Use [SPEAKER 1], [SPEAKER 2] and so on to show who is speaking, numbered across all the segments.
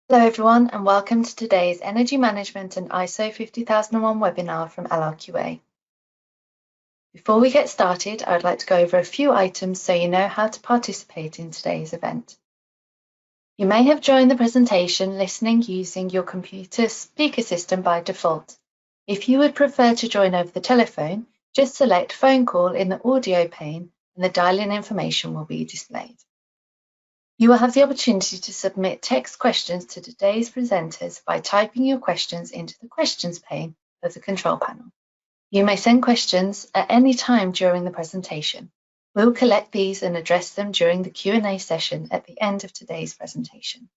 [SPEAKER 1] Hello everyone and welcome to today's Energy Management and ISO 50001 webinar from LRQA. Before we get started, I would like to go over a few items so you know how to participate in today's event. You may have joined the presentation listening using your computer speaker system by default. If you would prefer to join over the telephone, just select phone call in the audio pane and the dial-in information will be displayed. You will have the opportunity to submit text questions to today's presenters by typing your questions into the questions pane of the control panel. You may send questions at any time during the presentation. We'll collect these and address them during the Q&A session at the end of today's presentation.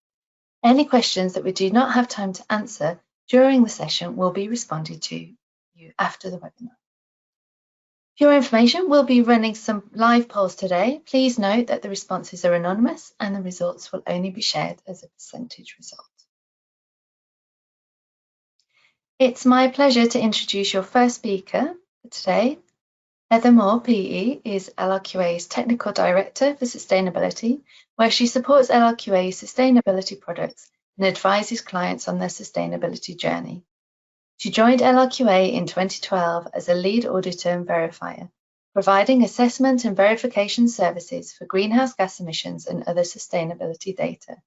[SPEAKER 1] Any questions that we do not have time to answer during the session will be responded to you after the webinar. For your information, we'll be running some live polls today. Please note that the responses are anonymous and the results will only be shared as a percentage result. It's my pleasure to introduce your first speaker for today. Heather Moore, PE, is LRQA's Technical Director for Sustainability, where she supports LRQA's sustainability products and advises clients on their sustainability journey. She joined LRQA in 2012 as a lead auditor and verifier, providing assessment and verification services for greenhouse gas emissions and other sustainability data,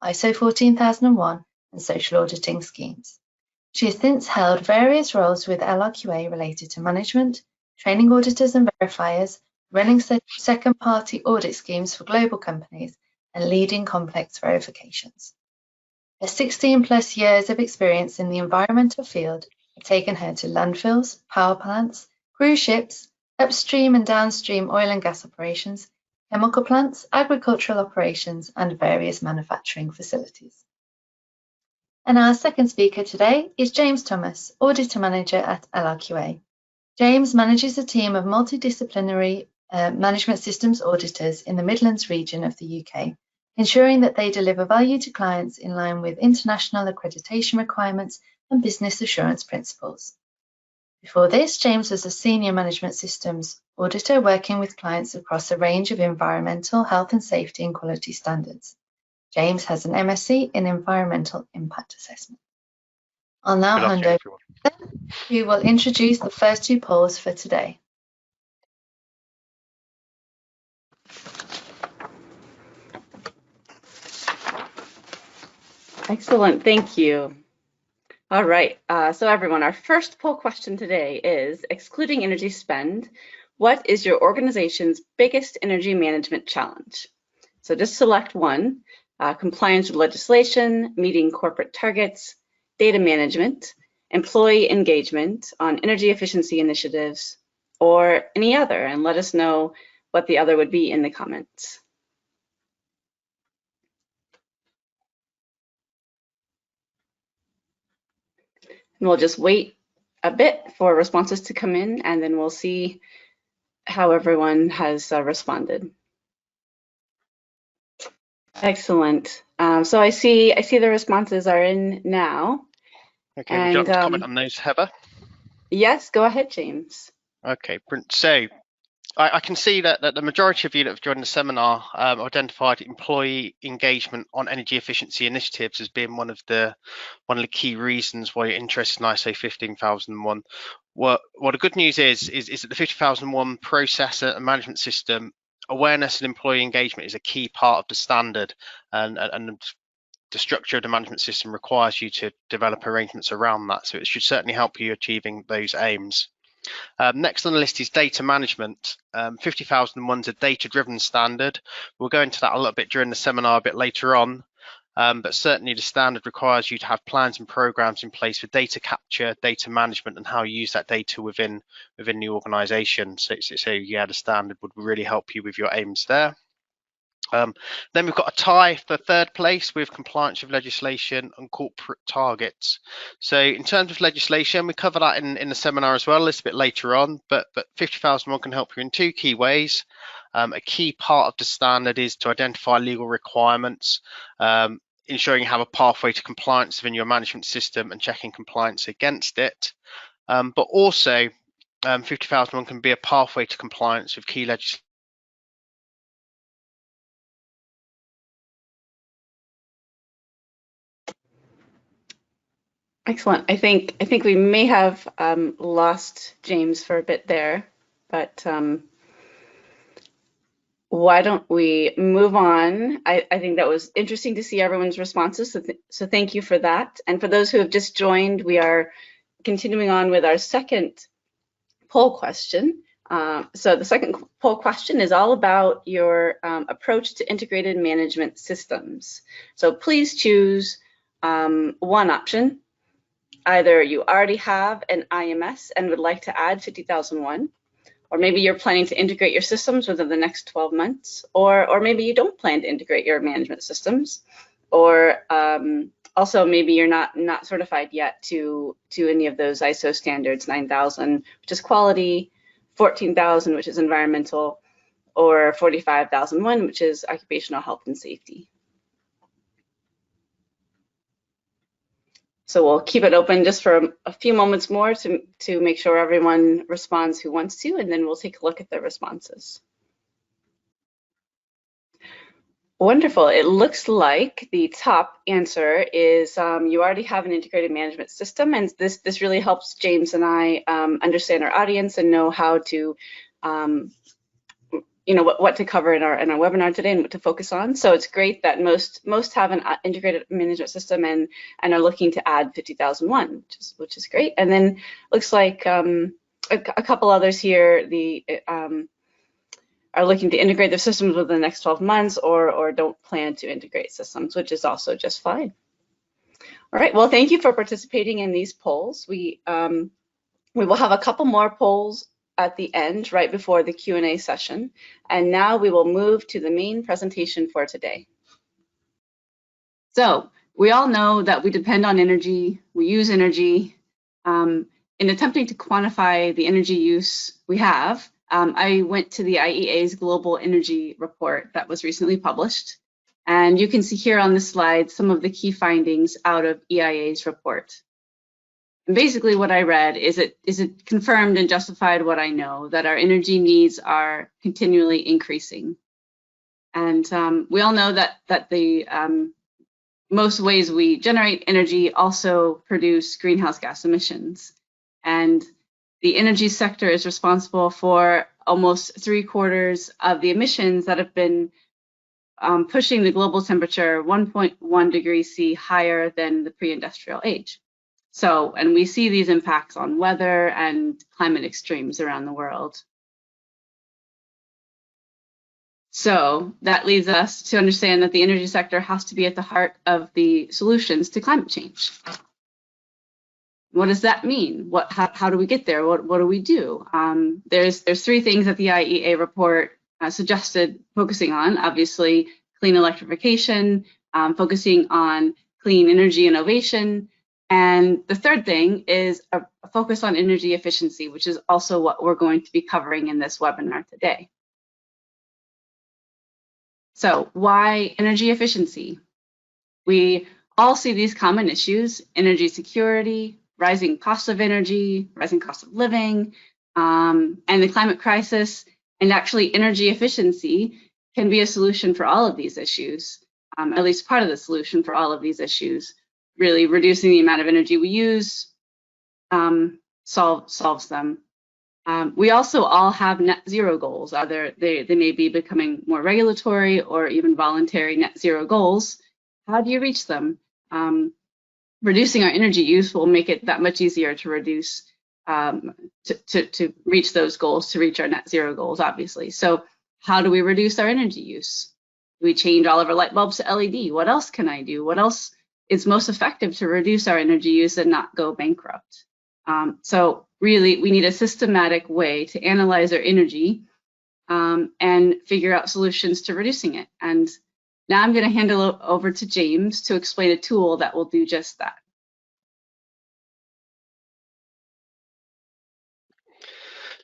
[SPEAKER 1] ISO 14001 and social auditing schemes. She has since held various roles with LRQA related to management, training auditors and verifiers, running second-party audit schemes for global companies, and leading complex verifications. Her 16+ years of experience in the environmental field have taken her to landfills, power plants, cruise ships, upstream and downstream oil and gas operations, chemical plants, agricultural operations, and various manufacturing facilities. And our second speaker today is James Thomas, Auditor Manager at LRQA. James manages a team of multidisciplinary management systems auditors in the Midlands region of the UK, ensuring that they deliver value to clients in line with international accreditation requirements and business assurance principles. Before this, James was a senior management systems auditor working with clients across a range of environmental, health and safety and quality standards. James has an MSc in environmental impact assessment. I'll now hand over to him, who will introduce the first two polls for today.
[SPEAKER 2] Excellent, thank you. All right, so everyone, our first poll question today is, excluding energy spend, what is your organization's biggest energy management challenge? So just select one, compliance with legislation, meeting corporate targets, data management, employee engagement on energy efficiency initiatives, or any other, and let us know what the other would be in the comments. And we'll just wait a bit for responses to come in, and then we'll see how everyone has responded. Excellent. So I see the responses are in now.
[SPEAKER 3] Okay, would you like to comment on those, Heather?
[SPEAKER 2] Yes, go ahead, James.
[SPEAKER 3] Okay, so I can see that the majority of you that have joined the seminar identified employee engagement on energy efficiency initiatives as being one of the key reasons why you're interested in ISO 15001. Well, the good news is that the 50001 process and management system awareness and employee engagement is a key part of the standard, and the structure of the management system requires you to develop arrangements around that. So it should certainly help you achieving those aims. Next on the list is data management. 50001 is a data-driven standard. We'll go into that a little bit during the seminar a bit later on, but certainly the standard requires you to have plans and programs in place for data capture, data management, and how you use that data within the organization. So yeah, the standard would really help you with your aims there. Then we've got a tie for third place with compliance with legislation and corporate targets. So in terms of legislation, we cover that in the seminar as well, a little bit later on, but 50001 can help you in two key ways. A key part of the standard is to identify legal requirements, ensuring you have a pathway to compliance within your management system and checking compliance against it. But also 50001 can be a pathway to compliance with key legislation.
[SPEAKER 2] Excellent. I think we may have lost James for a bit there, but why don't we move on? I think that was interesting to see everyone's responses, so thank you for that. And for those who have just joined, we are continuing on with our second poll question. So the second poll question is all about your approach to integrated management systems. So please choose one option. Either you already have an IMS and would like to add 50,001, or maybe you're planning to integrate your systems within the next 12 months, or maybe you don't plan to integrate your management systems, or also maybe you're not certified yet to any of those ISO standards, 9,000, which is quality, 14,000, which is environmental, or 45,001, which is occupational health and safety. So we'll keep it open just for a few moments more to make sure everyone responds who wants to, and then we'll take a look at their responses. Wonderful. It looks like the top answer is you already have an integrated management system, and this really helps James and I understand our audience and know how to what to cover in our webinar today and what to focus on. So it's great that most have an integrated management system and are looking to add 50,001, which is great. And then looks like a couple others here are looking to integrate their systems within the next 12 months or don't plan to integrate systems, which is also just fine. All right. Well, thank you for participating in these polls. We will have a couple more polls at the end, right before the Q&A session. And now we will move to the main presentation for today. So we all know that we depend on energy, we use energy. In attempting to quantify the energy use we have, I went to the IEA's Global Energy Report that was recently published. And you can see here on this slide some of the key findings out of EIA's report. And basically what I read is it confirmed and justified what I know, that our energy needs are continually increasing. And we all know that the most ways we generate energy also produce greenhouse gas emissions. And the energy sector is responsible for almost 3/4 of the emissions that have been pushing the global temperature 1.1 degrees C higher than the pre-industrial age. So, and we see these impacts on weather and climate extremes around the world. So that leads us to understand that the energy sector has to be at the heart of the solutions to climate change. What does that mean? How do we get there? What do we do? There's 3 things that the IEA report suggested focusing on. Obviously, clean electrification, focusing on clean energy innovation, and the third thing is a focus on energy efficiency, which is also what we're going to be covering in this webinar today. So why energy efficiency? We all see these common issues: energy security, rising cost of energy, rising cost of living, and the climate crisis. And actually, energy efficiency can be a solution for all of these issues, at least part of the solution for all of these issues. Really reducing the amount of energy we use solves them. We also all have net zero goals. Either they may be becoming more regulatory or even voluntary net zero goals. How do you reach them? Reducing our energy use will make it that much easier to reduce, to reach those goals, to reach our net zero goals, obviously. So how do we reduce our energy use? Do we change all of our light bulbs to LED? What else can I do? What else is most effective to reduce our energy use and not go bankrupt? So really, we need a systematic way to analyze our energy and figure out solutions to reducing it. And now I'm going to hand it over to James to explain a tool that will do just that.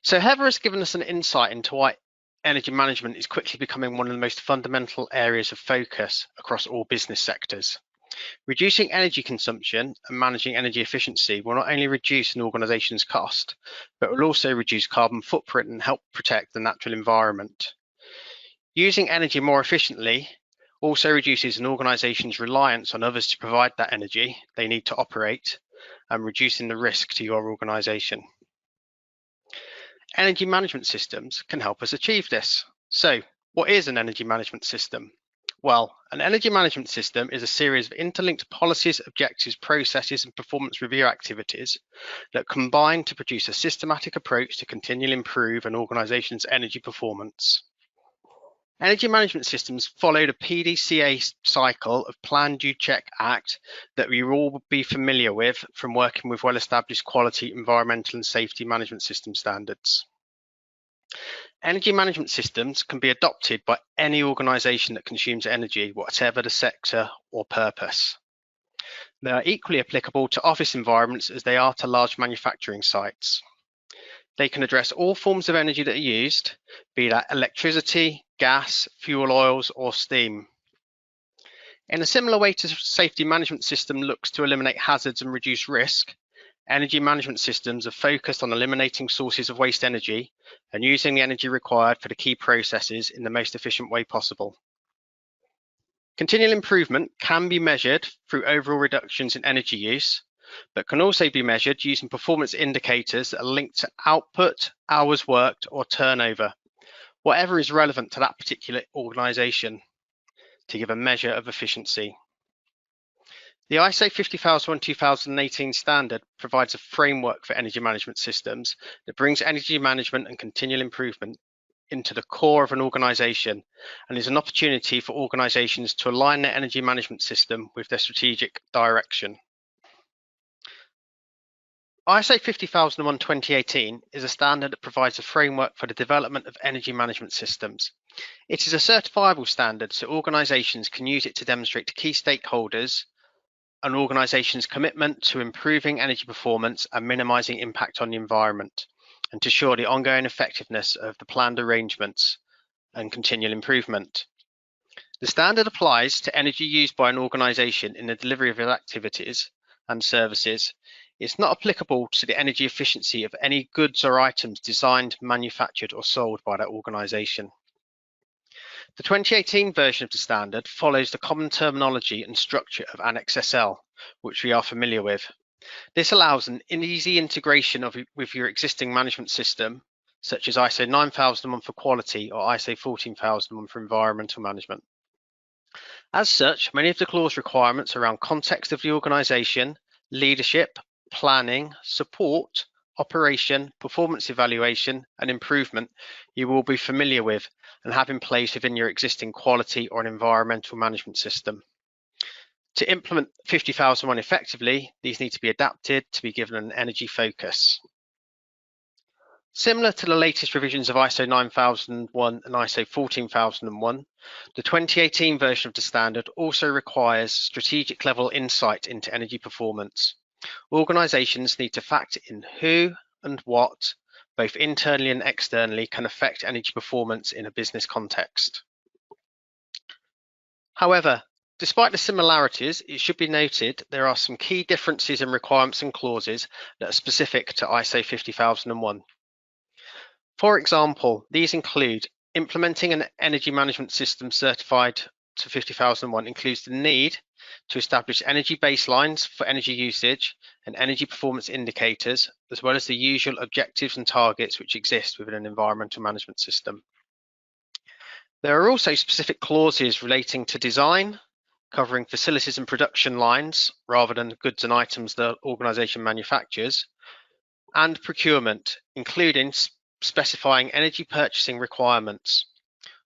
[SPEAKER 3] So Heather has given us an insight into why energy management is quickly becoming one of the most fundamental areas of focus across all business sectors. Reducing energy consumption and managing energy efficiency will not only reduce an organisation's cost, but will also reduce carbon footprint and help protect the natural environment. Using energy more efficiently also reduces an organisation's reliance on others to provide that energy they need to operate, and reducing the risk to your organisation. Energy management systems can help us achieve this. So, what is an energy management system? Well, an energy management system is a series of interlinked policies, objectives, processes, and performance review activities that combine to produce a systematic approach to continually improve an organisation's energy performance. Energy management systems followed a PDCA cycle of Plan, Do, Check, Act that we all be familiar with from working with well-established quality, environmental and safety management system standards. Energy management systems can be adopted by any organisation that consumes energy, whatever the sector or purpose. They are equally applicable to office environments as they are to large manufacturing sites. They can address all forms of energy that are used, be that electricity, gas, fuel oils, or steam. In a similar way to safety management system looks to eliminate hazards and reduce risk, energy management systems are focused on eliminating sources of waste energy and using the energy required for the key processes in the most efficient way possible. Continual improvement can be measured through overall reductions in energy use, but can also be measured using performance indicators that are linked to output, hours worked, or turnover, whatever is relevant to that particular organisation, to give a measure of efficiency. The ISO 50001-2018 standard provides a framework for energy management systems that brings energy management and continual improvement into the core of an organisation and is an opportunity for organisations to align their energy management system with their strategic direction. ISO 50001-2018 is a standard that provides a framework for the development of energy management systems. It is a certifiable standard, so organisations can use it to demonstrate to key stakeholders an organisation's commitment to improving energy performance and minimising impact on the environment, and to ensure the ongoing effectiveness of the planned arrangements and continual improvement. The standard applies to energy used by an organisation in the delivery of its activities and services. It's not applicable to the energy efficiency of any goods or items designed, manufactured or sold by that organisation. The 2018 version of the standard follows the common terminology and structure of Annex SL, which we are familiar with. This allows an easy integration with your existing management system, such as ISO 9001 for quality or ISO 14001 for environmental management. As such, many of the clause requirements around context of the organisation, leadership, planning, support, operation, performance evaluation and improvement you will be familiar with and have in place within your existing quality or an environmental management system. To implement 50001 effectively, these need to be adapted to be given an energy focus. Similar to the latest revisions of ISO 9001 and ISO 14001, the 2018 version of the standard also requires strategic level insight into energy performance. Organisations need to factor in who and what, both internally and externally, can affect energy performance in a business context. However, despite the similarities, it should be noted there are some key differences in requirements and clauses that are specific to ISO 50001. For example, these include implementing an energy management system certified to 50001 includes the need to establish energy baselines for energy usage and energy performance indicators, as well as the usual objectives and targets which exist within an environmental management system. There are also specific clauses relating to design, covering facilities and production lines rather than goods and items the organisation manufactures, and procurement, including specifying energy purchasing requirements.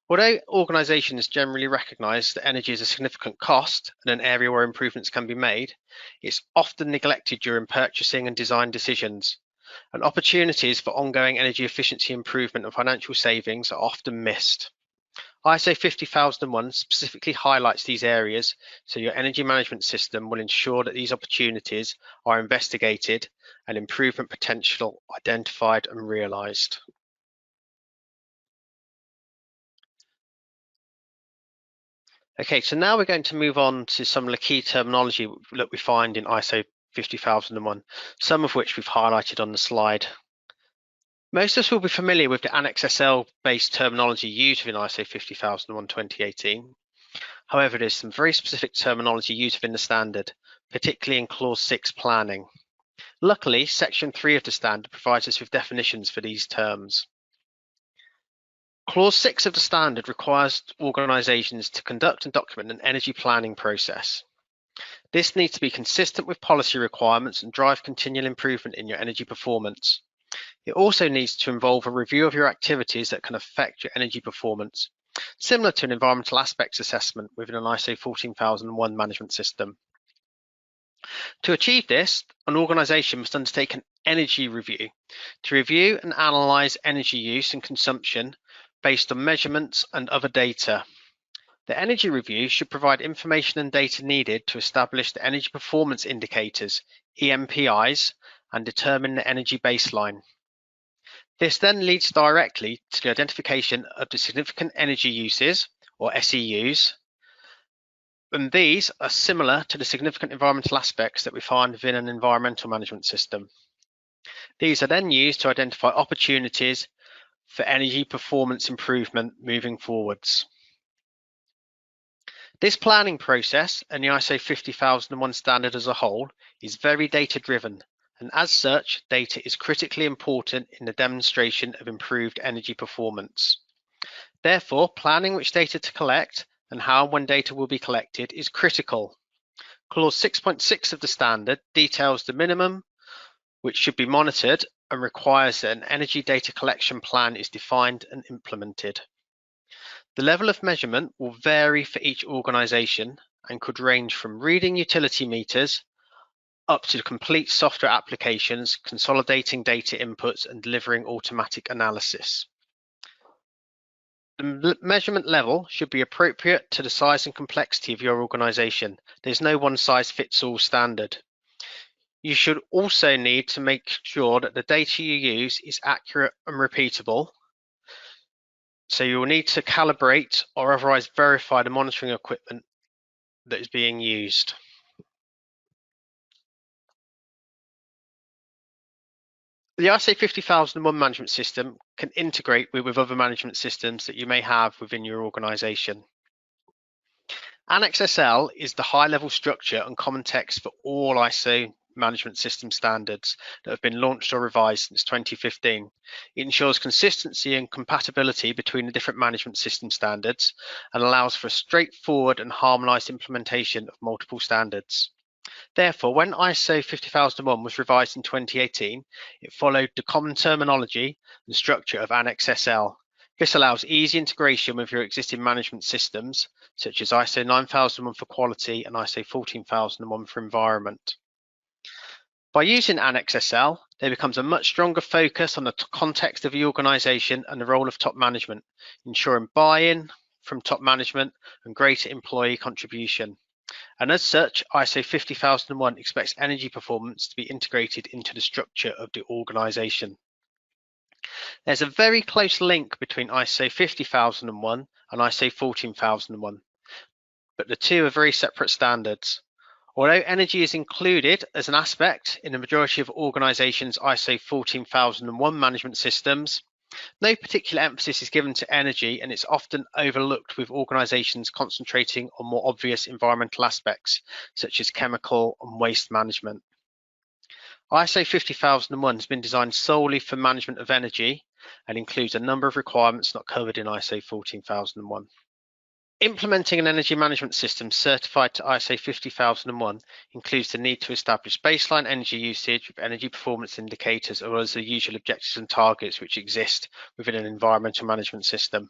[SPEAKER 3] Although organisations generally recognise that energy is a significant cost and an area where improvements can be made, it's often neglected during purchasing and design decisions, and opportunities for ongoing energy efficiency improvement and financial savings are often missed. ISO 50001 specifically highlights these areas, so your energy management system will ensure that these opportunities are investigated and improvement potential identified and realised. Okay, so now we're going to move on to some of the key terminology that we find in ISO 50001, some of which we've highlighted on the slide. Most of us will be familiar with the Annex SL based terminology used within ISO 50001 2018. However, there's some very specific terminology used within the standard, particularly in Clause 6 planning. Luckily, Section 3 of the standard provides us with definitions for these terms. Clause 6 of the standard requires organisations to conduct and document an energy planning process. This needs to be consistent with policy requirements and drive continual improvement in your energy performance. It also needs to involve a review of your activities that can affect your energy performance, similar to an environmental aspects assessment within an ISO 14001 management system. To achieve this, an organisation must undertake an energy review to review and analyse energy use and consumption based on measurements and other data. The energy review should provide information and data needed to establish the energy performance indicators, EMPIs, and determine the energy baseline. This then leads directly to the identification of the significant energy uses, or SEUs, and these are similar to the significant environmental aspects that we find within an environmental management system. These are then used to identify opportunities for energy performance improvement moving forwards. This planning process and the ISO 50001 standard as a whole is very data driven, and as such, data is critically important in the demonstration of improved energy performance. Therefore, planning which data to collect and how and when data will be collected is critical. Clause 6.6 of the standard details the minimum which should be monitored and requires that an energy data collection plan is defined and implemented. The level of measurement will vary for each organisation and could range from reading utility meters up to complete software applications, consolidating data inputs and delivering automatic analysis. The measurement level should be appropriate to the size and complexity of your organisation. There's no one-size-fits-all standard. You should also need to make sure that the data you use is accurate and repeatable. So you will need to calibrate or otherwise verify the monitoring equipment that is being used. The ISO 50001 management system can integrate with other management systems that you may have within your organisation. Annex SL is the high-level structure and common text for all ISO management system standards that have been launched or revised since 2015. It ensures consistency and compatibility between the different management system standards and allows for a straightforward and harmonised implementation of multiple standards. Therefore, when ISO 50001 was revised in 2018, it followed the common terminology and structure of Annex SL. This allows easy integration with your existing management systems, such as ISO 9001 for quality and ISO 14001 for environment. By using Annex SL, there becomes a much stronger focus on the context of the organisation and the role of top management, ensuring buy-in from top management and greater employee contribution. And as such, ISO 50001 expects energy performance to be integrated into the structure of the organisation. There's a very close link between ISO 50001 and ISO 14001, but the two are very separate standards. Although energy is included as an aspect in the majority of organisations' ISO 14001 management systems, no particular emphasis is given to energy, and it's often overlooked with organisations concentrating on more obvious environmental aspects, such as chemical and waste management. ISO 50001 has been designed solely for management of energy and includes a number of requirements not covered in ISO 14001. Implementing an energy management system certified to ISO 50001 includes the need to establish baseline energy usage with energy performance indicators, as well as the usual objectives and targets which exist within an environmental management system.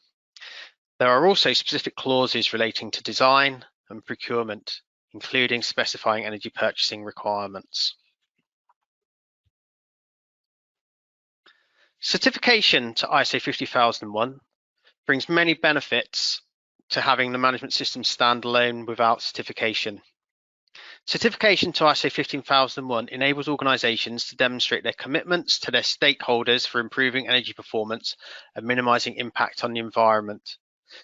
[SPEAKER 3] There are also specific clauses relating to design and procurement, including specifying energy purchasing requirements. Certification to ISO 50001 brings many benefits to having the management system stand alone without certification. Certification to ISO 15001 enables organisations to demonstrate their commitments to their stakeholders for improving energy performance and minimising impact on the environment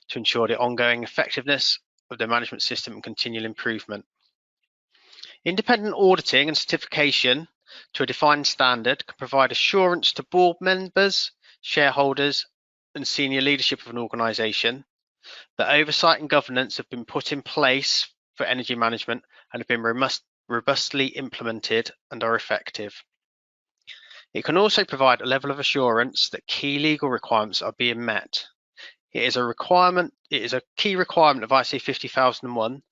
[SPEAKER 3] to ensure the ongoing effectiveness of their management system and continual improvement. Independent auditing and certification to a defined standard can provide assurance to board members, shareholders, and senior leadership of an organisation that oversight and governance have been put in place for energy management and have been robustly implemented and are effective. It can also provide a level of assurance that key legal requirements are being met. It is a key requirement of ISO 50001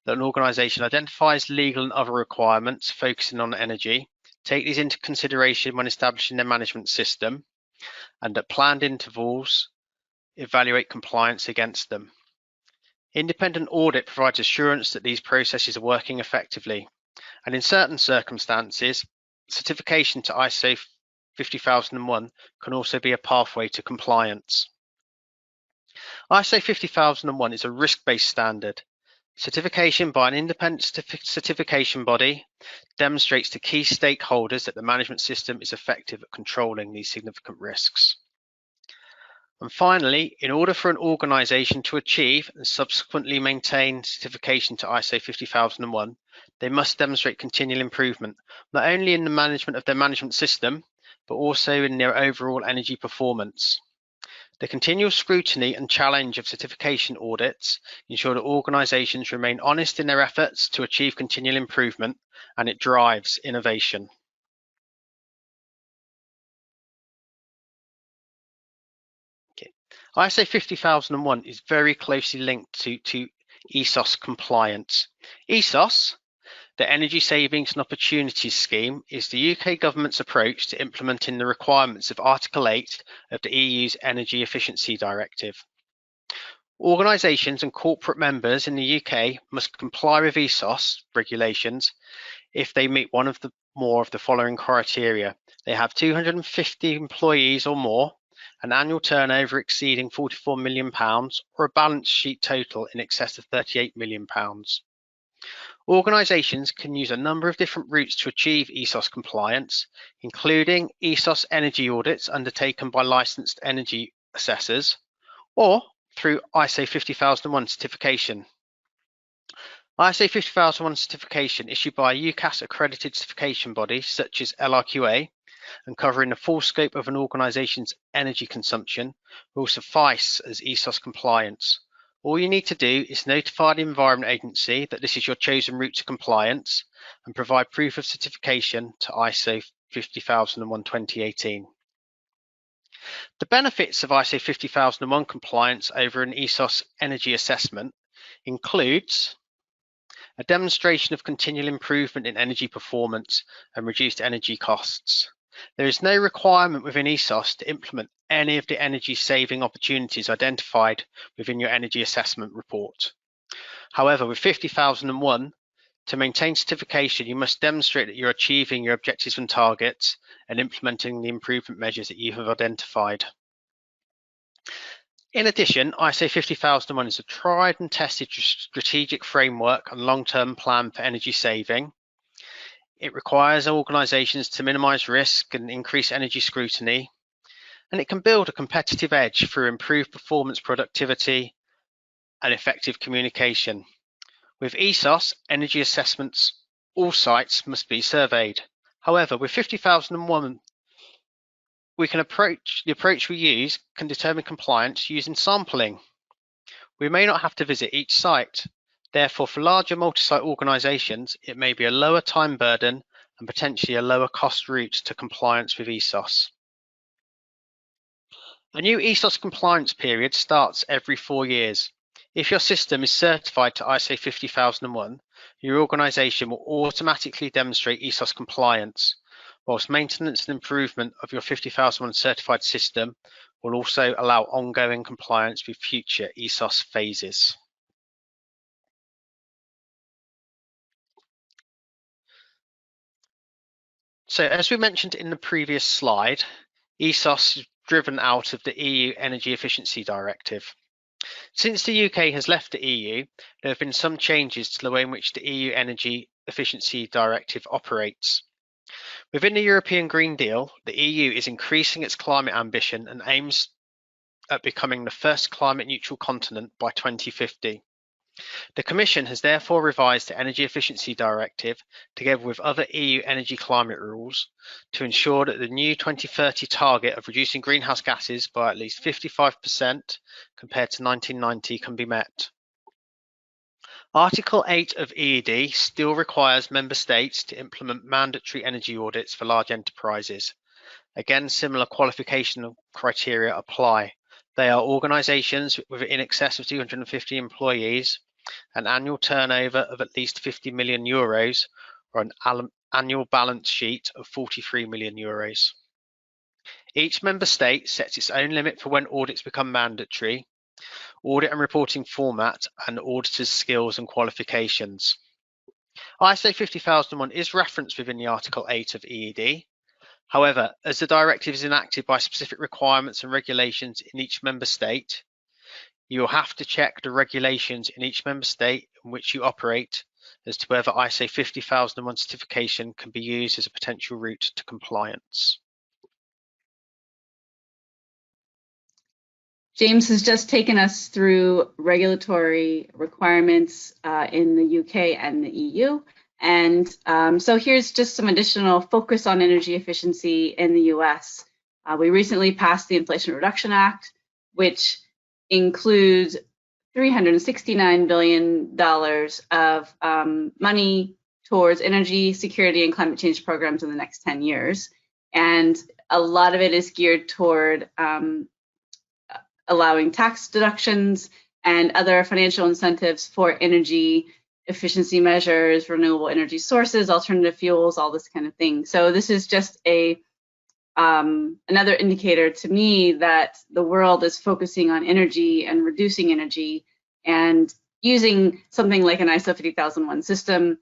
[SPEAKER 3] that an organisation identifies legal and other requirements focusing on energy, take these into consideration when establishing their management system, and at planned intervals evaluate compliance against them. Independent audit provides assurance that these processes are working effectively, and in certain circumstances, certification to ISO 50001 can also be a pathway to compliance. ISO 50001 is a risk-based standard. Certification by an independent certification body demonstrates to key stakeholders that the management system is effective at controlling these significant risks. And finally, in order for an organisation to achieve and subsequently maintain certification to ISO 50001, they must demonstrate continual improvement, not only in the management of their management system, but also in their overall energy performance. The continual scrutiny and challenge of certification audits ensure that organisations remain honest in their efforts to achieve continual improvement, and it drives innovation. ISO 50001 is very closely linked to ESOS compliance. ESOS, the Energy Savings and Opportunities Scheme, is the UK government's approach to implementing the requirements of Article 8 of the EU's Energy Efficiency Directive. Organisations and corporate members in the UK must comply with ESOS regulations if they meet one of the more of the following criteria. They have 250 employees or more, an annual turnover exceeding £44 million, or a balance sheet total in excess of £38 million. Organisations can use a number of different routes to achieve ESOS compliance, including ESOS energy audits undertaken by licensed energy assessors, or through ISO 50001 certification. ISO 50001 certification issued by a UCAS accredited certification body such as LRQA and covering the full scope of an organisation's energy consumption will suffice as ESOS compliance. All you need to do is notify the Environment Agency that this is your chosen route to compliance and provide proof of certification to ISO 50001 2018. The benefits of ISO 50001 compliance over an ESOS energy assessment includes a demonstration of continual improvement in energy performance and reduced energy costs. There is no requirement within ESOS to implement any of the energy saving opportunities identified within your energy assessment report. However, with 50001, to maintain certification, you must demonstrate that you're achieving your objectives and targets and implementing the improvement measures that you have identified. In addition, ISO 50001 is a tried and tested strategic framework and long-term plan for energy saving. It requires organisations to minimise risk and increase energy scrutiny, and it can build a competitive edge through improved performance, productivity, and effective communication. With ESOS energy assessments, all sites must be surveyed. However, with 50001, the approach we use can determine compliance using sampling. We may not have to visit each site. Therefore, for larger multi-site organisations, it may be a lower time burden and potentially a lower cost route to compliance with ESOS. A new ESOS compliance period starts every 4 years. If your system is certified to ISO 50001, your organisation will automatically demonstrate ESOS compliance, whilst maintenance and improvement of your 50001 certified system will also allow ongoing compliance with future ESOS phases. So as we mentioned in the previous slide, ESOS is driven out of the EU Energy Efficiency Directive. Since the UK has left the EU, there have been some changes to the way in which the EU Energy Efficiency Directive operates. Within the European Green Deal, the EU is increasing its climate ambition and aims at becoming the first climate neutral continent by 2050. The Commission has therefore revised the Energy Efficiency Directive together with other EU energy climate rules to ensure that the new 2030 target of reducing greenhouse gases by at least 55% compared to 1990 can be met. Article 8 of EED still requires member states to implement mandatory energy audits for large enterprises. Again, similar qualification criteria apply. They are organisations with in excess of 250 employees, an annual turnover of at least 50 million euros, or an annual balance sheet of 43 million euros. Each member state sets its own limit for when audits become mandatory, audit and reporting format, and auditors' skills and qualifications. ISO 50001 is referenced within the Article 8 of EED. However, as the directive is enacted by specific requirements and regulations in each member state, you will have to check the regulations in each member state in which you operate as to whether ISO 50001 certification can be used as a potential route to compliance.
[SPEAKER 2] James has just taken us through regulatory requirements in the UK and the EU. And so here's just some additional focus on energy efficiency in the US. We recently passed the Inflation Reduction Act, which includes $369 billion of money towards energy security and climate change programs in the next 10 years. And a lot of it is geared toward allowing tax deductions and other financial incentives for energy efficiency measures, renewable energy sources, alternative fuels, all this kind of thing. So this is just a another indicator to me that the world is focusing on energy and reducing energy, and using something like an ISO 50001 system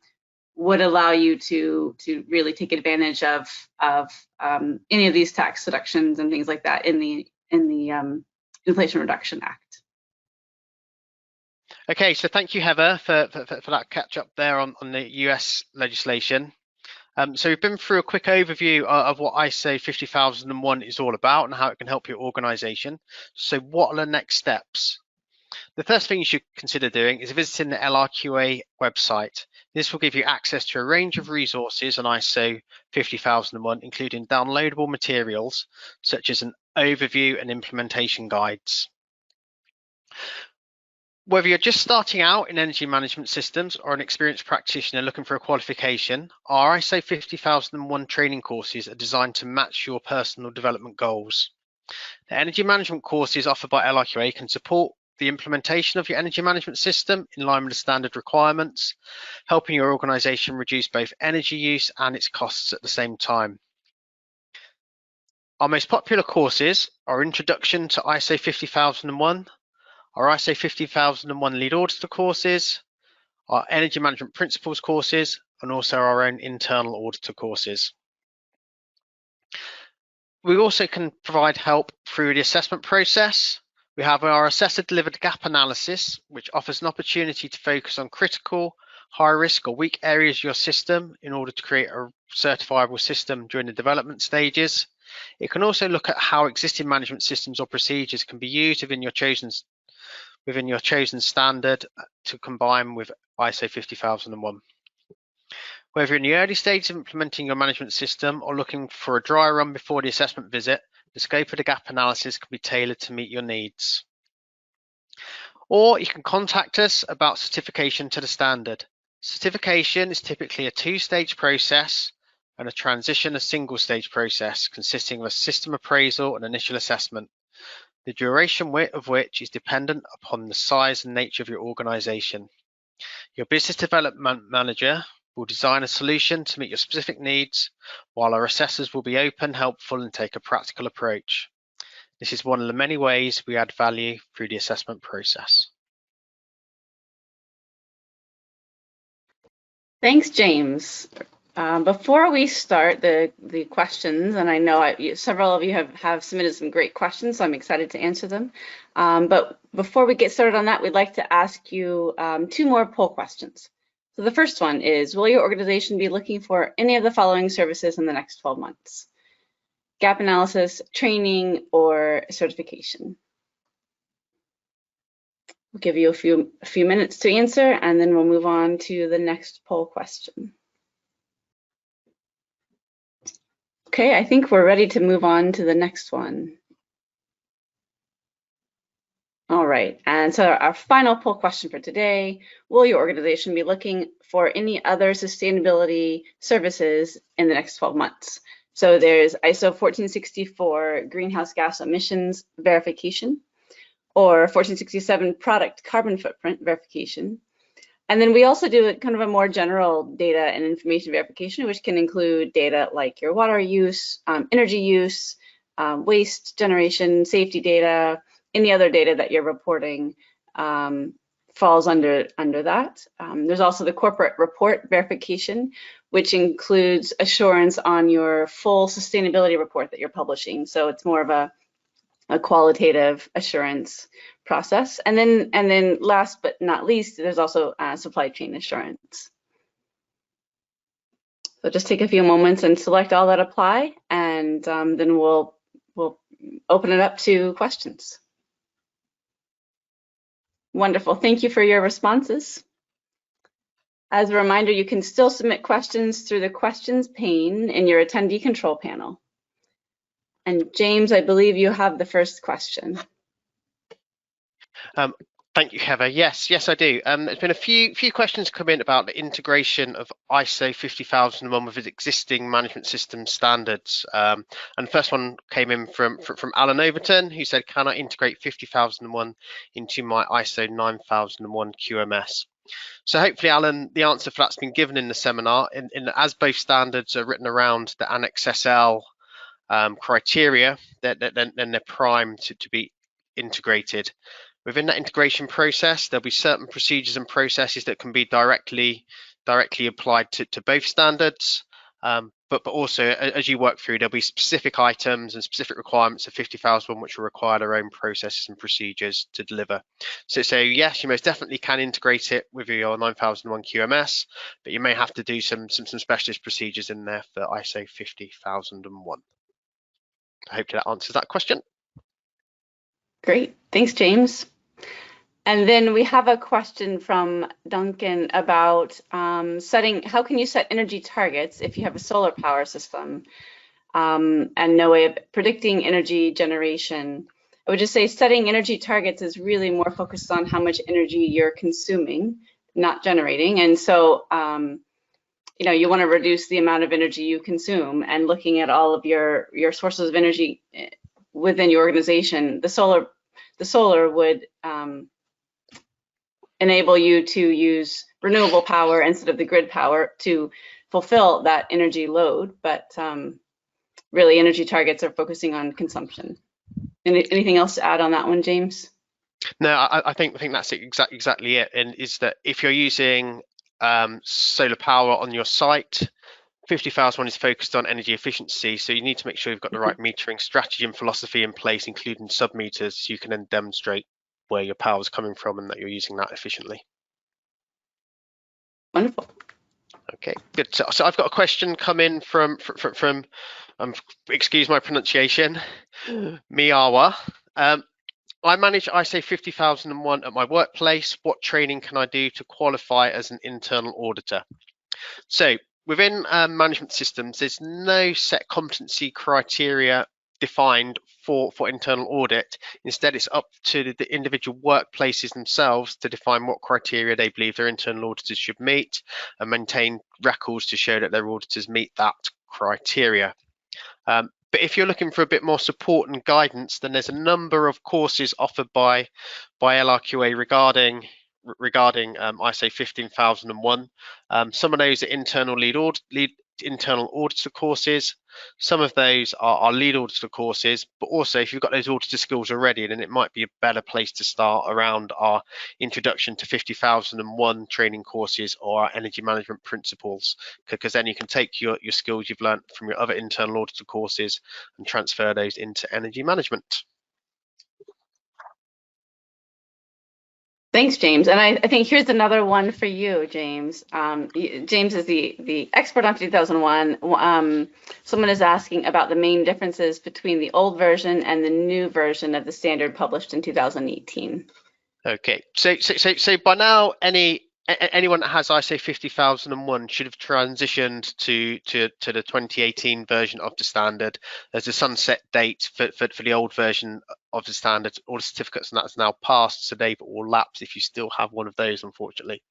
[SPEAKER 2] would allow you to really take advantage of any of these tax deductions and things like that in the Inflation Reduction Act.
[SPEAKER 3] Okay, so thank you, Heather, for that catch up there on the US legislation. So we've been through a quick overview of what ISO 50001 is all about and how it can help your organization. So what are the next steps? The first thing you should consider doing is visiting the LRQA website. This will give you access to a range of resources on ISO 50001, including downloadable materials such as an overview and implementation guides. Whether you're just starting out in energy management systems or an experienced practitioner looking for a qualification, our ISO 50001 training courses are designed to match your personal development goals. The energy management courses offered by LRQA can support the implementation of your energy management system in line with the standard requirements, helping your organization reduce both energy use and its costs at the same time. Our most popular courses are Introduction to ISO 50001, our ISO 50001 Lead Auditor courses, our Energy Management Principles courses, and also our own internal auditor courses. We also can provide help through the assessment process. We have our assessor-delivered gap analysis, which offers an opportunity to focus on critical, high-risk or weak areas of your system in order to create a certifiable system during the development stages. It can also look at how existing management systems or procedures can be used within your chosen standard to combine with ISO 50001. Whether in the early stages of implementing your management system or looking for a dry run before the assessment visit, the scope of the gap analysis can be tailored to meet your needs. Or you can contact us about certification to the standard. Certification is typically a two-stage process and a transition a single-stage process consisting of a system appraisal and initial assessment, the duration of which is dependent upon the size and nature of your organization. Your business development manager will design a solution to meet your specific needs, while our assessors will be open, helpful, and take a practical approach. This is one of the many ways we add value through the assessment process.
[SPEAKER 2] Thanks, James. Before we start the questions, and I know several of you have submitted some great questions, so I'm excited to answer them. But before we get started on that, we'd like to ask you two more poll questions. So the first one is, will your organization be looking for any of the following services in the next 12 months? Gap analysis, training, or certification? We'll give you a few minutes to answer, and then we'll move on to the next poll question. Okay, I think we're ready to move on to the next one. All right, and so our final poll question for today, will your organization be looking for any other sustainability services in the next 12 months? So there's ISO 1464 greenhouse gas emissions verification, or 1467 product carbon footprint verification. And then we also do a kind of a more general data and information verification, which can include data like your water use, energy use, waste generation, safety data, any other data that you're reporting falls under that. There's also the corporate report verification, which includes assurance on your full sustainability report that you're publishing. So it's more of a qualitative assurance process. And then last but not least, there's also supply chain assurance. So just take a few moments and select all that apply, and then we'll open it up to questions. Wonderful, thank you for your responses. As a reminder, you can still submit questions through the questions pane in your attendee control panel. And James, I believe you have the first question.
[SPEAKER 3] Thank you, Heather. Yes, I do. There's been a few questions come in about the integration of ISO 50001 with its existing management system standards. And the first one came in from Alan Overton, who said, "Can I integrate 50001 into my ISO 9001 QMS?" So hopefully, Alan, the answer for that's been given in the seminar. As both standards are written around the Annex SL criteria, then they're primed to be integrated. Within that integration process, there'll be certain procedures and processes that can be directly applied to both standards. But also, as you work through, there'll be specific items and specific requirements of 50001 which will require their own processes and procedures to deliver. So yes, you most definitely can integrate it with your 9001 QMS, but you may have to do some specialist procedures in there for ISO 50001. I hope that answers that question.
[SPEAKER 2] Great, thanks, James. And then we have a question from Duncan about how can you set energy targets if you have a solar power system and no way of predicting energy generation? I would just say setting energy targets is really more focused on how much energy you're consuming, not generating. And so, you want to reduce the amount of energy you consume, and looking at all of your sources of energy within your organization. The solar would enable you to use renewable power instead of the grid power to fulfill that energy load, but really energy targets are focusing on consumption. Anything else to add on that one, James?
[SPEAKER 3] No, I think that's exactly it. And is that if you're using solar power on your site, 50001 is focused on energy efficiency, so you need to make sure you've got the right metering strategy and philosophy in place, including sub-meters, so you can then demonstrate where your power is coming from and that you're using that efficiently.
[SPEAKER 2] Wonderful.
[SPEAKER 3] Okay, good. So I've got a question come in from excuse my pronunciation, Miyawa. I manage ISO 50001 at my workplace. What training can I do to qualify as an internal auditor? So within management systems, there's no set competency criteria defined for internal audit. Instead, it's up to the individual workplaces themselves to define what criteria they believe their internal auditors should meet and maintain records to show that their auditors meet that criteria. But if you're looking for a bit more support and guidance, then there's a number of courses offered by LRQA regarding ISO 15001. Some of those are internal auditor courses. Some of those are lead auditor courses, but also if you've got those auditor skills already, then it might be a better place to start around our introduction to 50001 training courses or our energy management principles, because then you can take your skills you've learned from your other internal auditor courses and transfer those into energy management.
[SPEAKER 2] Thanks, James. And I think here's another one for you, James. James is the expert on 2001. Someone is asking about the main differences between the old version and the new version of the standard published in 2018.
[SPEAKER 3] Okay, so by now, anyone that has ISO 50001 should have transitioned to the 2018 version of the standard. There's a sunset date for the old version of the standard. All the certificates and that's now passed, so they've all lapsed if you still have one of those, unfortunately.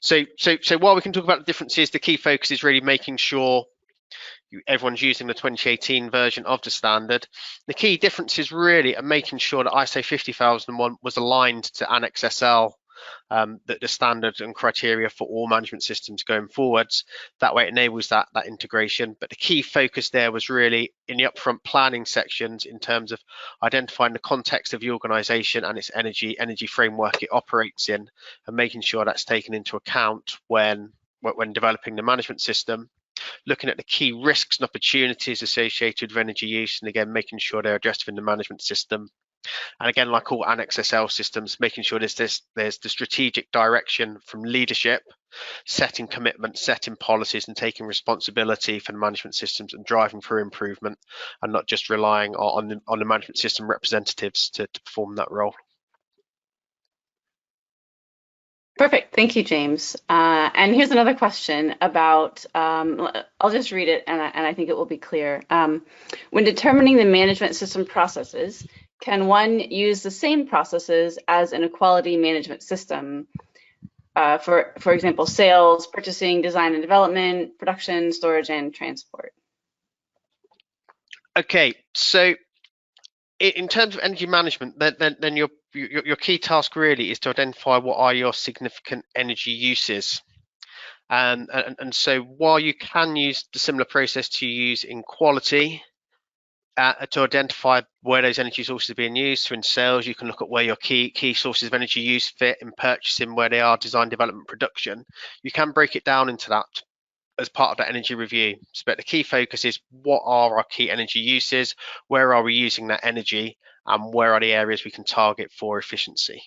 [SPEAKER 3] So while we can talk about the differences, the key focus is really making sure everyone's using the 2018 version of the standard. The key differences really are making sure that ISO 50001 was aligned to Annex SL, that the standard and criteria for all management systems going forwards. That way it enables that integration. But the key focus there was really in the upfront planning sections in terms of identifying the context of the organization and its energy framework it operates in, and making sure that's taken into account when developing the management system, looking at the key risks and opportunities associated with energy use, and again making sure they're addressed in the management system. And again, like all Annex SL systems, making sure there's the strategic direction from leadership, setting commitments, setting policies, and taking responsibility for the management systems and driving for improvement, and not just relying on the management system representatives to perform that role.
[SPEAKER 2] Perfect. Thank you, James. And here's another question about, I'll just read it and I think it will be clear. When determining the management system processes, can one use the same processes as in a quality management system? For example, sales, purchasing, design and development, production, storage, and transport.
[SPEAKER 3] Okay, so in terms of energy management, then your key task really is to identify what are your significant energy uses. And so while you can use the similar process to use in quality, to identify where those energy sources are being used. So in sales, you can look at where your key sources of energy use fit. In purchasing, where they are, design, development, production. You can break it down into that as part of that energy review. But the key focus is what are our key energy uses, where are we using that energy, and where are the areas we can target for efficiency.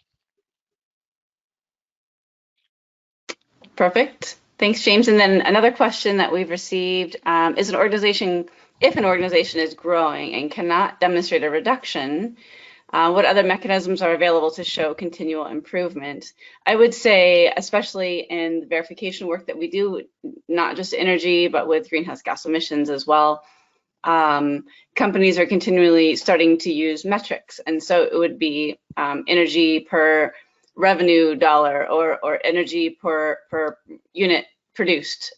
[SPEAKER 2] Perfect. Thanks, James. And then another question that we've received is if an organization is growing and cannot demonstrate a reduction, what other mechanisms are available to show continual improvement? I would say, especially in the verification work that we do, not just energy, but with greenhouse gas emissions as well, companies are continually starting to use metrics. And so it would be energy per revenue dollar or energy per unit produced.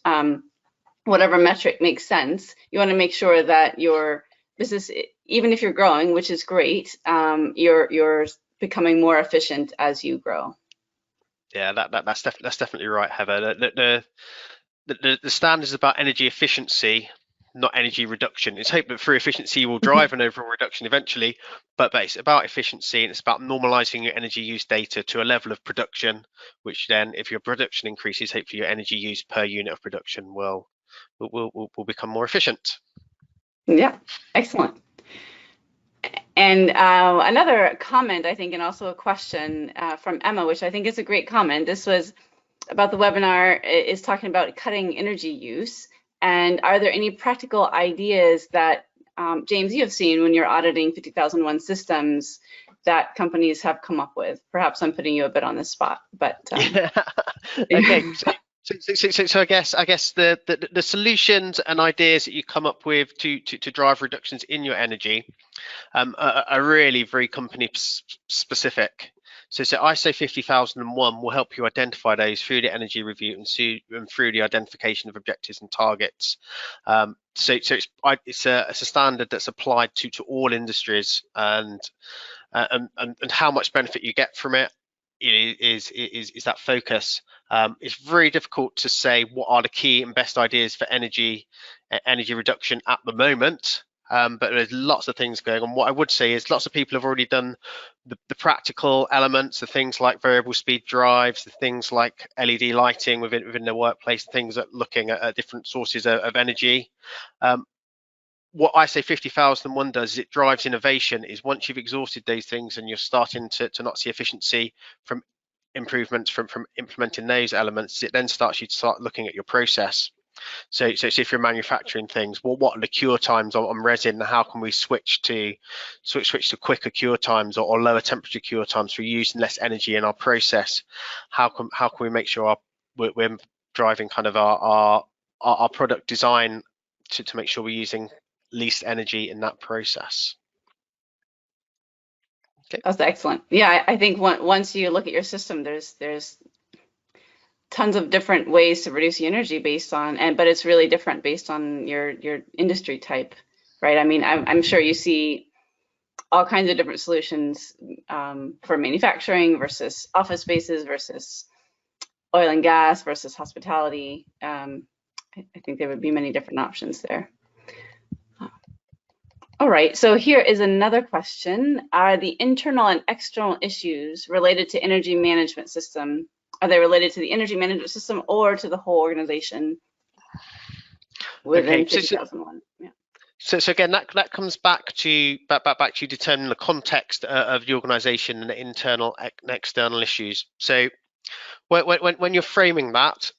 [SPEAKER 2] Whatever metric makes sense, you want to make sure that your business, even if you're growing, which is great, you're becoming more efficient as you grow.
[SPEAKER 3] Yeah, that's definitely right, Heather. The standard is about energy efficiency, not energy reduction. It's hoped that through efficiency you will drive an overall reduction eventually, but it's about efficiency, and it's about normalizing your energy use data to a level of production, which then, if your production increases, hopefully your energy use per unit of production will become more efficient.
[SPEAKER 2] Yeah, excellent. And another comment, I think, and also a question from Emma, which I think is a great comment. This was about the webinar, is talking about cutting energy use. And are there any practical ideas that, James, you have seen when you're auditing 50,001 systems that companies have come up with? Perhaps I'm putting you a bit on the spot, but.
[SPEAKER 3] Okay. So I guess the solutions and ideas that you come up with to drive reductions in your energy are really very company specific. So ISO 50001 will help you identify those through the energy review and through the identification of objectives and targets. So it's a standard that's applied to all industries, and how much benefit you get from it is that focus. It's very difficult to say what are the key and best ideas for energy reduction at the moment. But there's lots of things going on. What I would say is lots of people have already done the practical elements, the things like variable speed drives, the things like LED lighting within the workplace, things that looking at different sources of energy. What ISO 50001 does is it drives innovation. Is once you've exhausted those things and you're starting to not see efficiency from improvements from implementing those elements, it then starts you to start looking at your process. So if you're manufacturing things, well, what are the cure times on resin? How can we switch to quicker cure times or lower temperature cure times for using less energy in our process? How can we make sure we're driving kind of our product design to make sure we're using least energy in that process? Okay.
[SPEAKER 2] That's excellent. Yeah, I think once you look at your system, there's tons of different ways to reduce the energy based on, but it's really different based on your industry type, right? I mean, I'm sure you see all kinds of different solutions for manufacturing versus office spaces versus oil and gas versus hospitality. I think there would be many different options there. All right, so here is another question. Are the internal and external issues related to energy management system, are they related to the energy management system or to the whole organization within 50,001? Yeah.
[SPEAKER 3] So again, that comes back to determining the context of the organisation and the internal and external issues. So when you're framing that,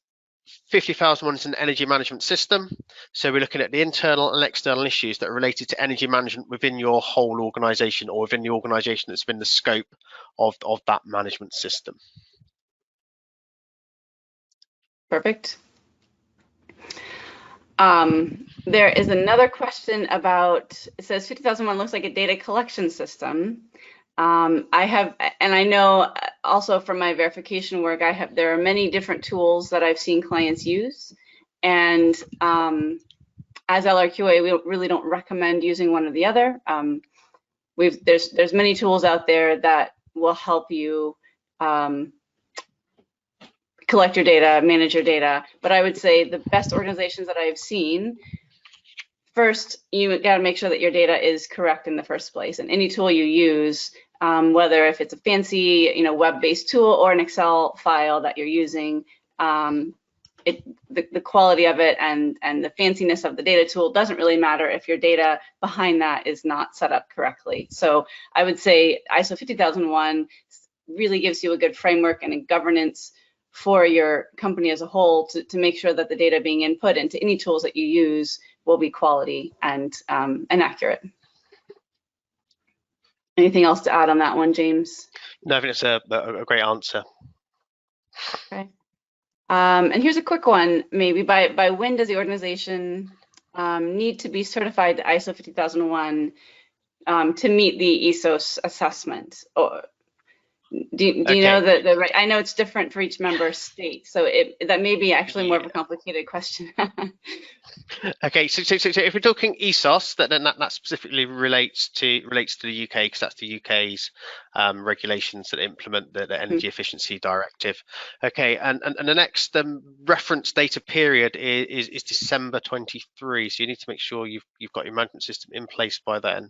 [SPEAKER 3] 50,001 is an energy management system. So we're looking at the internal and external issues that are related to energy management within your whole organisation or within the organisation that's been the scope of that management system. Perfect.
[SPEAKER 2] There is another question about, it says 50,001 looks like a data collection system. I know also from my verification work, there are many different tools that I've seen clients use. And as LRQA, we really don't recommend using one or the other. There's many tools out there that will help you collect your data, manage your data. But I would say the best organizations that I've seen, first, you got to make sure that your data is correct in the first place. And any tool you use, whether if it's a fancy, web-based tool or an Excel file that you're using, the quality of it and the fanciness of the data tool doesn't really matter if your data behind that is not set up correctly. So I would say ISO 50001 really gives you a good framework and a governance for your company as a whole to make sure that the data being input into any tools that you use will be quality and accurate. Anything else to add on that one, James?
[SPEAKER 3] No, I think it's a great answer.
[SPEAKER 2] Okay. And here's a quick one, maybe. By when does the organization need to be certified to ISO 50001 to meet the ESOS assessment? Or do you know the right? I know it's different for each member state, so that may be actually more of a complicated question.
[SPEAKER 3] Okay, so if we're talking ESOS, then that specifically relates to the UK, because that's the UK's regulations that implement the Energy Efficiency Directive. Okay, and the next reference data period is December 23. So you need to make sure you've got your management system in place by then,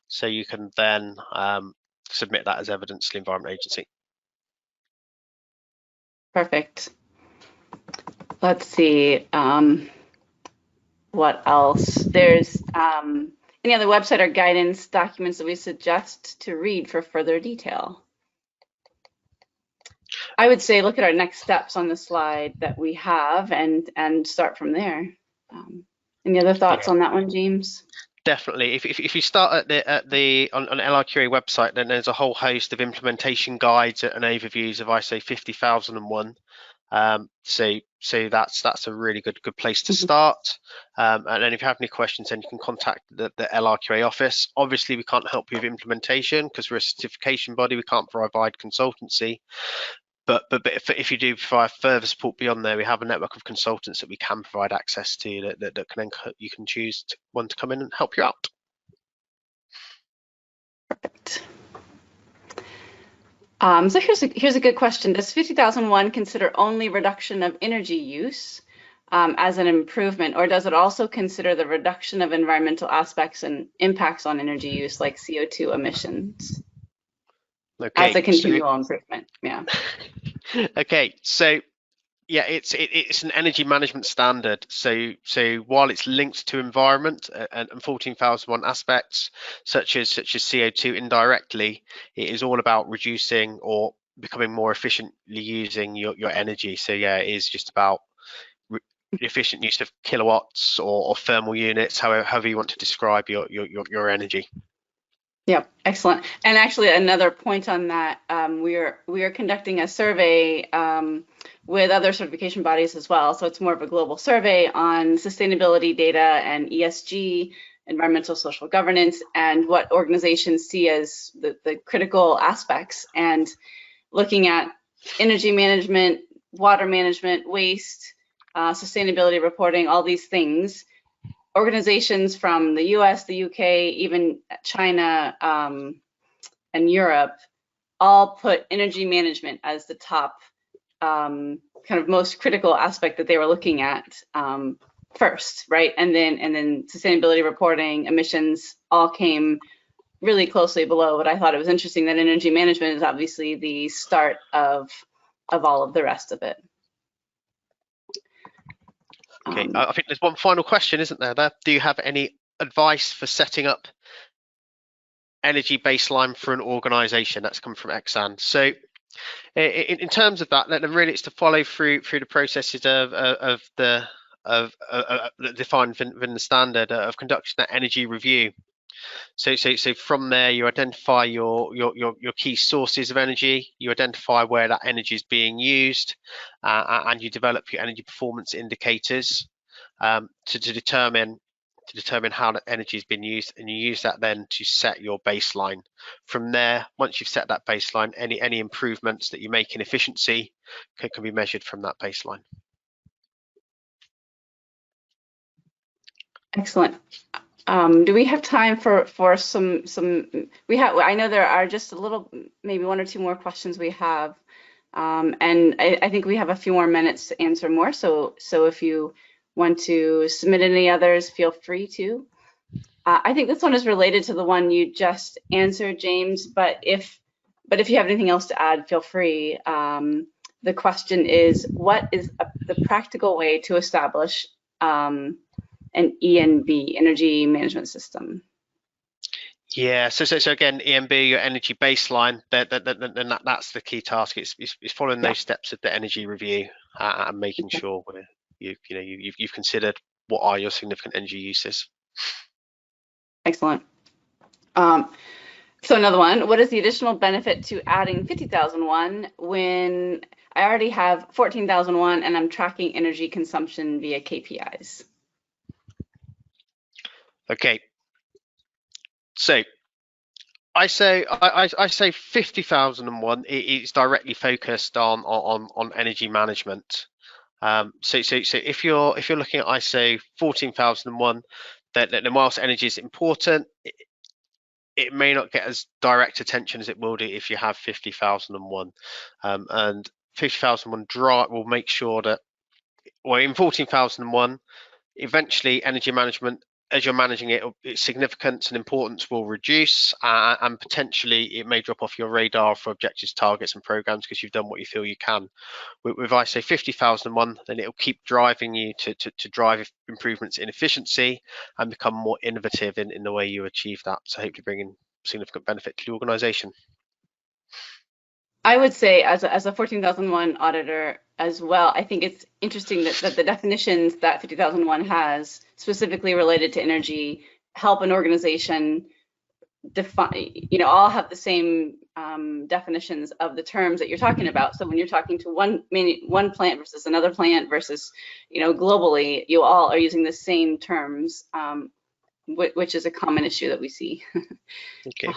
[SPEAKER 3] so you can then submit that as evidence to the Environment Agency.
[SPEAKER 2] Perfect. Let's see. What else? There's any other website or guidance documents that we suggest to read for further detail? I would say look at our next steps on the slide that we have and start from there. Any other thoughts on that one, James? Definitely.
[SPEAKER 3] If you start on LRQA website, then there's a whole host of implementation guides and overviews of ISO 50001. So that's a really good place to start. And then if you have any questions, then you can contact the LRQA office. Obviously, we can't help you with implementation because we're a certification body. We can't provide consultancy. But if you do provide further support beyond there, we have a network of consultants that we can provide access to that you can choose one to come in and help you out.
[SPEAKER 2] Perfect. So here's a good question. Does 50001 consider only reduction of energy use as an improvement, or does it also consider the reduction of environmental aspects and impacts on energy use, like CO2 emissions? Okay, as a continual improvement, yeah.
[SPEAKER 3] Okay, so yeah, it's an energy management standard. So while it's linked to environment and 14,001 aspects, such as CO2 indirectly, it is all about reducing or becoming more efficiently using your energy. So yeah, it is just about efficient use of kilowatts or thermal units, however you want to describe your energy.
[SPEAKER 2] Yeah, excellent. And actually, another point on that, we are conducting a survey with other certification bodies as well. So it's more of a global survey on sustainability data and ESG, environmental social governance, and what organizations see as the critical aspects. And looking at energy management, water management, waste, sustainability reporting, all these things, organizations from the US, the UK, even China, and Europe all put energy management as the top kind of most critical aspect that they were looking at first, right? And then sustainability reporting, emissions all came really closely below. But I thought it was interesting that energy management is obviously the start of all of the rest of it.
[SPEAKER 3] Okay, I think there's one final question, isn't there? Do you have any advice for setting up energy baseline for an organization? That's come from Exxon. So in terms of that, then really it's to follow through the processes of defined within the standard of conducting that energy review. So from there, you identify your key sources of energy, you identify where that energy is being used, and you develop your energy performance indicators to determine how that energy has been used, and you use that then to set your baseline. From there, once you've set that baseline, any improvements that you make in efficiency can be measured from that baseline.
[SPEAKER 2] Excellent. Do we have time for some? I know there are just a little, maybe one or two more questions we have, and I think we have a few more minutes to answer more. So if you want to submit any others, feel free to. I think this one is related to the one you just answered, James. But if you have anything else to add, feel free. The question is, what is the practical way to establish an ENB, energy management system?
[SPEAKER 3] Yeah, so again, ENB, your energy baseline, then that's the key task. It's following those steps of the energy review and making sure you've considered what are your significant energy uses.
[SPEAKER 2] Excellent. So another one, what is the additional benefit to adding 50,001 when I already have 14,001 and I'm tracking energy consumption via KPIs?
[SPEAKER 3] Okay, so I say 50,001 is directly focused on energy management. So if you're looking at ISO 14,001, then whilst energy is important, it may not get as direct attention as it will do if you have 50,001. And 50,001 will make sure that, well, in 14,001, eventually energy management, as you're managing it, its significance and importance will reduce, and potentially it may drop off your radar for objectives, targets, and programs because you've done what you feel you can. With ISO 50,001, then it'll keep driving you to drive improvements in efficiency and become more innovative in the way you achieve that. So hopefully bringing significant benefit to the organization.
[SPEAKER 2] I would say as a 14,001 auditor as well, I think it's interesting that the definitions that 50,001 has specifically related to energy help an organization define, all have the same definitions of the terms that you're talking about. So when you're talking to one plant versus another plant versus, globally, you all are using the same terms, which is a common issue that we see.
[SPEAKER 3] Okay.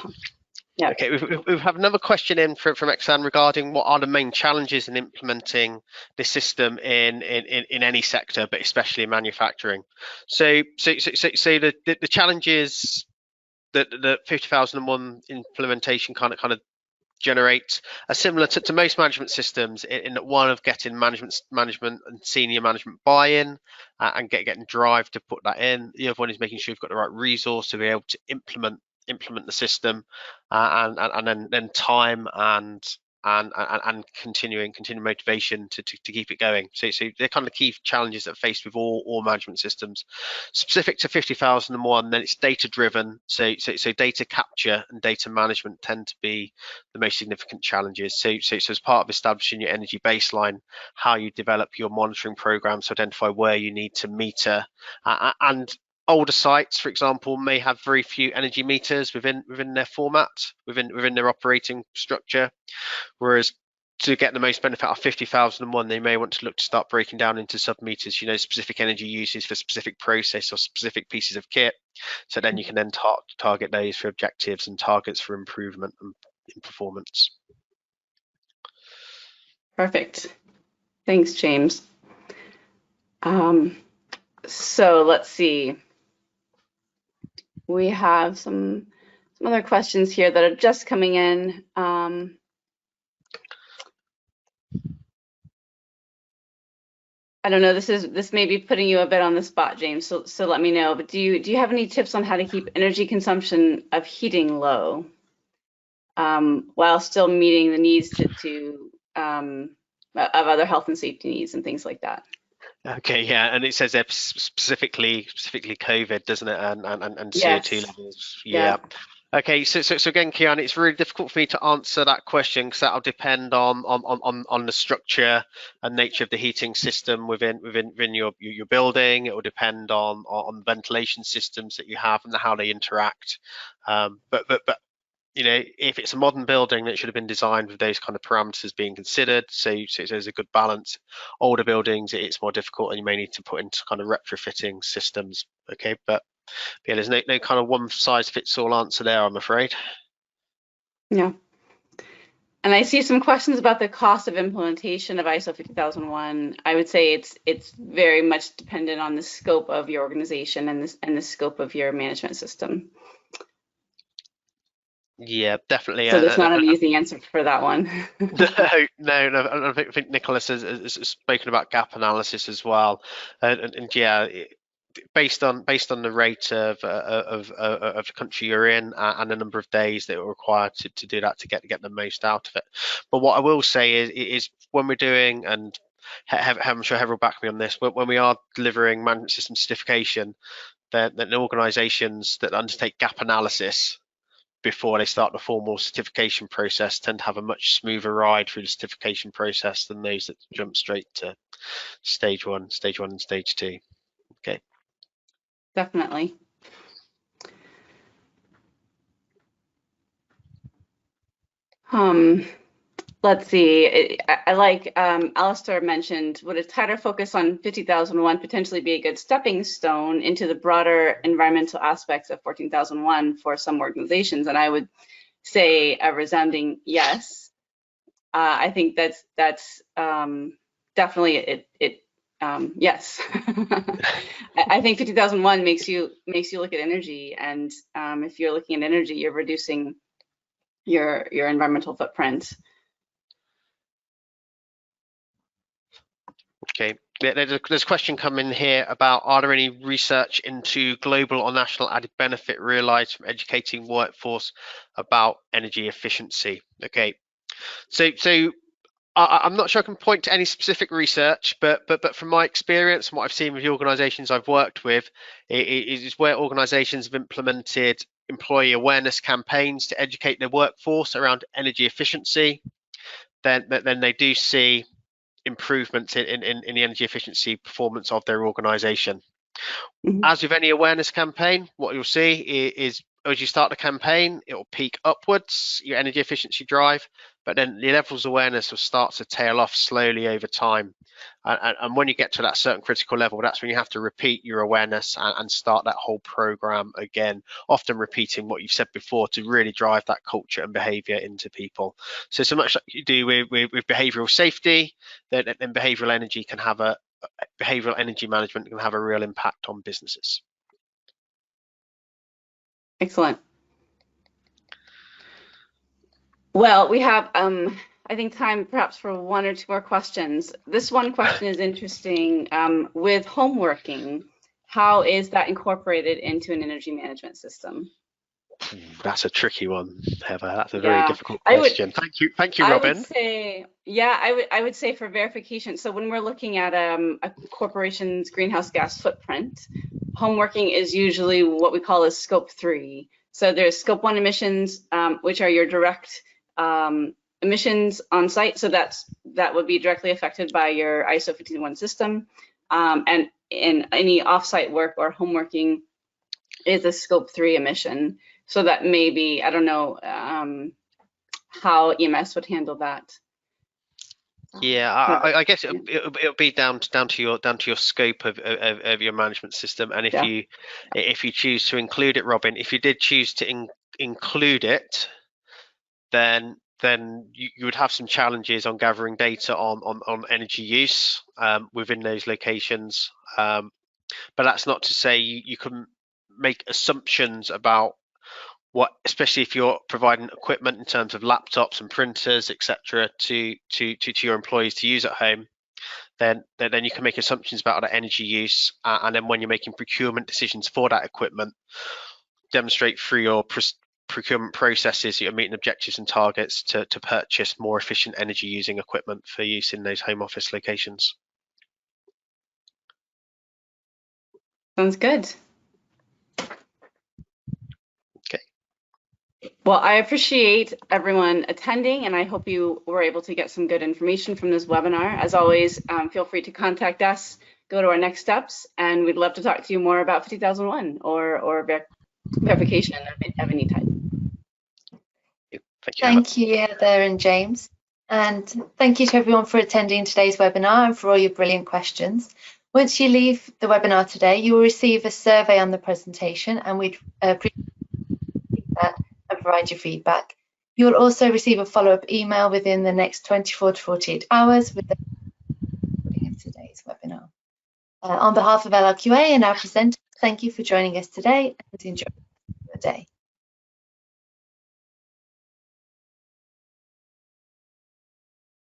[SPEAKER 2] Yeah.
[SPEAKER 3] Okay, we have another question in from Exxon regarding what are the main challenges in implementing this system in any sector, but especially in manufacturing. So the challenges that the 50,001 implementation kind of generates are similar to most management systems in that one of getting management and senior management buy-in and getting drive to put that in. The other one is making sure you've got the right resource to be able to implement the system, and then time and continuing motivation to keep it going. So they're kind of key challenges that are faced with all management systems. Specific to 50,001, then it's data driven. So data capture and data management tend to be the most significant challenges. So as part of establishing your energy baseline, how you develop your monitoring programs to identify where you need to meter, and older sites, for example, may have very few energy meters within their format, within their operating structure, whereas to get the most benefit out of 50,001, they may want to look to start breaking down into sub-meters, specific energy uses for specific process or specific pieces of kit. So then you can then target those for objectives and targets for improvement in performance.
[SPEAKER 2] Perfect. Thanks, James. So let's see. We have some other questions here that are just coming in. I don't know. This may be putting you a bit on the spot, James. So let me know. But do you have any tips on how to keep energy consumption of heating low, while still meeting the needs of other health and safety needs and things like that?
[SPEAKER 3] Okay, yeah, and it says there specifically COVID, doesn't it? And CO2
[SPEAKER 2] Yes.
[SPEAKER 3] levels.
[SPEAKER 2] Yeah.
[SPEAKER 3] Yeah. Okay, so again, Kian, it's really difficult for me to answer that question because that'll depend on the structure and nature of the heating system within your building. It will depend on ventilation systems that you have and how they interact. But you know, if it's a modern building, that should have been designed with those kind of parameters being considered. So there's a good balance. Older buildings, it's more difficult, and you may need to put into kind of retrofitting systems. Okay, but yeah, there's no kind of one size fits all answer there, I'm afraid.
[SPEAKER 2] Yeah. And I see some questions about the cost of implementation of ISO 50001. I would say it's very much dependent on the scope of your organization and the scope of your management system.
[SPEAKER 3] Yeah, definitely.
[SPEAKER 2] So there's not an easy answer for that one.
[SPEAKER 3] No. I think Nicholas has spoken about gap analysis as well, and yeah, based on the rate of the country you're in and the number of days that are required to do that to get the most out of it. But what I will say is when we're doing, and I'm sure Heather will back me on this, when we are delivering management system certification, then organisations that undertake gap analysis before they start the formal certification process tend to have a much smoother ride through the certification process than those that jump straight to stage one and stage two. Okay.
[SPEAKER 2] Definitely. Let's see. I like Alistair mentioned, would a tighter focus on 50001 potentially be a good stepping stone into the broader environmental aspects of 14001 for some organizations? And I would say a resounding yes. I think that's definitely yes. I think 50001 makes you look at energy, and if you're looking at energy, you're reducing your environmental footprint.
[SPEAKER 3] Okay. There's a question coming here about, are there any research into global or national added benefit realized from educating workforce about energy efficiency? Okay. So I'm not sure I can point to any specific research, but from my experience and what I've seen with the organisations I've worked with, is where organisations have implemented employee awareness campaigns to educate their workforce around energy efficiency, then they do see improvements in the energy efficiency performance of their organisation.
[SPEAKER 2] Mm-hmm.
[SPEAKER 3] As with any awareness campaign, what you'll see is as you start the campaign, it will peak upwards, your energy efficiency drive, but then the levels of awareness will start to tail off slowly over time. And when you get to that certain critical level, that's when you have to repeat your awareness and start that whole program again, often repeating what you've said before to really drive that culture and behavior into people. So much like you do with behavioral safety, then behavioral energy can have behavioral energy management can have a real impact on businesses.
[SPEAKER 2] Excellent. Well, we have, I think, time perhaps for one or two more questions. This one question is interesting. With home working, how is that incorporated into an energy management system?
[SPEAKER 3] That's a tricky one, Heather. That's a very difficult question. Thank you, Robin.
[SPEAKER 2] I would say, I would say for verification. So when we're looking at a corporation's greenhouse gas footprint, home working is usually what we call a scope 3. So there's scope 1 emissions, which are your direct emissions on site. So that would be directly affected by your ISO 50001 system. And in any offsite work or home working is a scope 3 emission. So that may be, I don't know how EMS would handle that.
[SPEAKER 3] Yeah, I guess it'll be down to your scope of your management system, and if you choose to include it, Robin, if you did choose to include it, then then you would have some challenges on gathering data on energy use within those locations. But that's not to say you can make assumptions about what, especially if you're providing equipment in terms of laptops and printers, etc., to your employees to use at home. Then you can make assumptions about the energy use, and then when you're making procurement decisions for that equipment, demonstrate through your procurement processes that you're meeting objectives and targets to purchase more efficient energy using equipment for use in those home office locations.
[SPEAKER 2] Sounds good.
[SPEAKER 3] Okay.
[SPEAKER 2] Well, I appreciate everyone attending, and I hope you were able to get some good information from this webinar. As always, feel free to contact us, go to our next steps, and we'd love to talk to you more about 50001 or verification of any type.
[SPEAKER 1] Thank you, Heather and James. And thank you to everyone for attending today's webinar and for all your brilliant questions. Once you leave the webinar today, you will receive a survey on the presentation, and we'd appreciate that and provide your feedback. You will also receive a follow-up email within the next 24 to 48 hours with the recording of today's webinar. On behalf of LRQA and our presenters, thank you for joining us today and enjoy your day.